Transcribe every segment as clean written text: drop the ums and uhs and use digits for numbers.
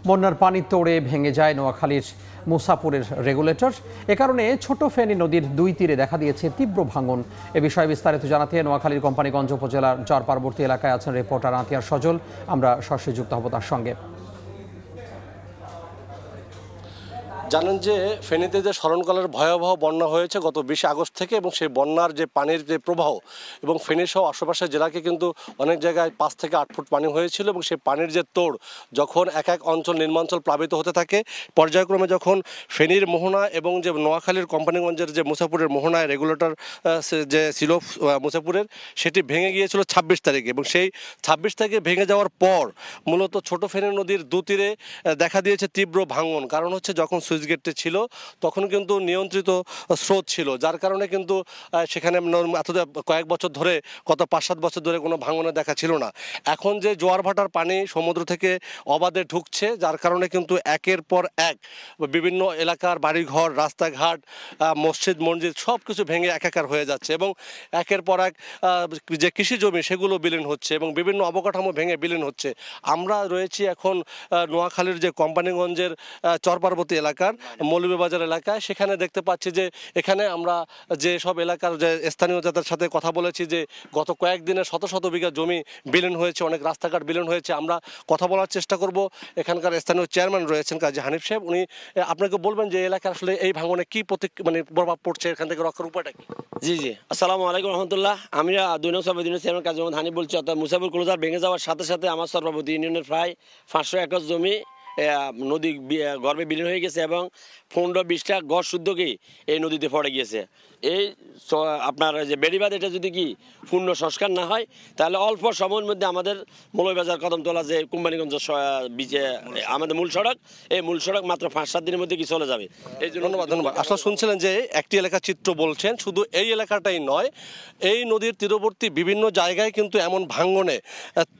বন্যার পানি তোড়ে ভেঙে যায় নোয়াখালীর মুসাপুরের রেগুলেটর। এ কারণে ছোট ফেনী নদীর দুই তীরে দেখা দিয়েছে তীব্র ভাঙন। এ বিষয়ে বিস্তারিত জানাতে নোয়াখালীর কোম্পানিগঞ্জ উপজেলার চর পার্বতী এলাকায় আছেন রিপোর্টার আতিয়ার সজল। আমরা সরাসরি যুক্ত হব তার সঙ্গে। জানেন যে ফেনীতে যে শরণকালের ভয়াবহ বন্যা হয়েছে গত 20 আগস্ট থেকে, এবং সেই বন্যার যে পানির যে প্রবাহ এবং ফেনী সহ আশেপাশের জেলাকে কিন্তু অনেক জায়গায় 5 থেকে 8 ফুট পানি হয়েছিল, এবং সেই পানির যে তোড় যখন এক এক অঞ্চল নিম্নাঞ্চল প্লাবিত হতে থাকে, পর্যায়ক্রমে যখন ফেনীর মোহনা এবং যে নোয়াখালীর কোম্পানিগঞ্জের যে মুসাপুরের মোহনায় রেগুলেটর যে ছিল মুসাপুরের, সেটি ভেঙে গিয়েছিল 26 তারিখে, এবং সেই 26 তারিখে ভেঙে যাওয়ার পর মূলত ছোট ফেনী নদীর দুতীরে দেখা দিয়েছে তীব্র ভাঙন। কারণ হচ্ছে যখন সুইচ গেটটি ছিল তখন কিন্তু নিয়ন্ত্রিত স্রোত ছিল, যার কারণে কিন্তু সেখানে কয়েক বছর ধরে গত 5-7 বছর ধরে কোনো ভাঙনের দেখা ছিল না। এখন যে জোয়ার ভাটার পানি সমুদ্র থেকে অবাধে ঢুকছে, যার কারণে কিন্তু একের পর এক বিভিন্ন এলাকার বাড়িঘর, রাস্তাঘাট, মসজিদ সব কিছু ভেঙে একাকার হয়ে যাচ্ছে, এবং একের পর এক যে কৃষি জমি সেগুলো বিলীন হচ্ছে, এবং বিভিন্ন অবকাঠামো ভেঙে বিলীন হচ্ছে। আমরা রয়েছি এখন নোয়াখালীর যে কোম্পানিগঞ্জের চর পার্বতী এলাকার মৌলভীবাজার এলাকায়। সেখানে দেখতে পাচ্ছি যে এখানে আমরা যে সব এলাকার যে স্থানীয় যাদের সাথে কথা বলেছি যে গত কয়েকদিনে শত শত বিঘা জমি বিলীন হয়েছে, অনেক রাস্তাঘাট বিলীন হয়েছে। আমরা কথা বলার চেষ্টা করব। এখানকার স্থানীয় চেয়ারম্যান রয়েছেন কাজী হানিফ সাহেব, উনি আপনাকে বলবেন যে এলাকার আসলে এই ভাঙনে কি প্রভাব পড়ছে, এখান থেকে রক্ষার উপায়টা কি? জি আসসালামু আলাইকুম রহমতুল্লাহ। আমি 2 নং সর্বদিনের চেয়ারম্যান কাজী মোহাম্মদ হানিফ বলছি। অর্থাৎ মুসাপুর ক্লোজার ভেঙে যাওয়ার সাথে সাথে আমার সর্বপতি ইউনিয়নের প্রায় 500 একর জমি নদী গর্ভে বিলীন হয়ে গেছে, এবং 15-20টা গড় শুদ্ধকেই এই নদীতে পড়ে গিয়েছে। এই আপনার যে বেড়িবাঁধ, এটা যদি কি পূর্ণ সংস্কার না হয় তাহলে অল্প সময়ের মধ্যে আমাদের মৌলভীবাজার কদমতলা যে কোম্পানিগঞ্জ আমাদের মূল সড়ক, এই মূল সড়ক মাত্র 5-7 দিনের মধ্যে কি চলে যাবে। এই জন্য ধন্যবাদ। আসলে শুনছিলেন যে একটি এলাকার চিত্র বলছেন, শুধু এই এলাকাটাই নয়, এই নদীর তীরবর্তী বিভিন্ন জায়গায় কিন্তু এমন ভাঙনে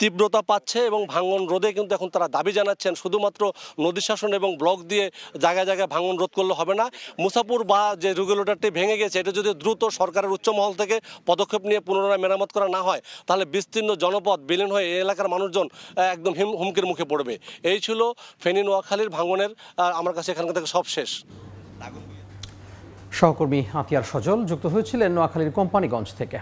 তীব্রতা পাচ্ছে, এবং ভাঙন রোধে কিন্তু এখন তারা দাবি জানাচ্ছেন। শুধুমাত্র নদী শাসন এবং ব্লক দিয়ে জায়গায় জায়গায় ভাঙন রোধ করলে হবে না। মুসাপুর বা যে রেগুলেটরটি ভেঙে গেছে, এটা যদি দ্রুত সরকারের উচ্চ মহল থেকে পদক্ষেপ নিয়ে পুনরায় মেরামত করা না হয়, তাহলে বিস্তীর্ণ জনপদ বিলীন হয়ে এই এলাকার মানুষজন একদম হুমকির মুখে পড়বে। এই ছিল ফেনী নোয়াখালীর ভাঙনের। আমার কাছে এখান থেকে সব শেষ। সহকর্মী আতিয়ার সজল যুক্ত হয়েছিলেন নোয়াখালীর কোম্পানিগঞ্জ থেকে।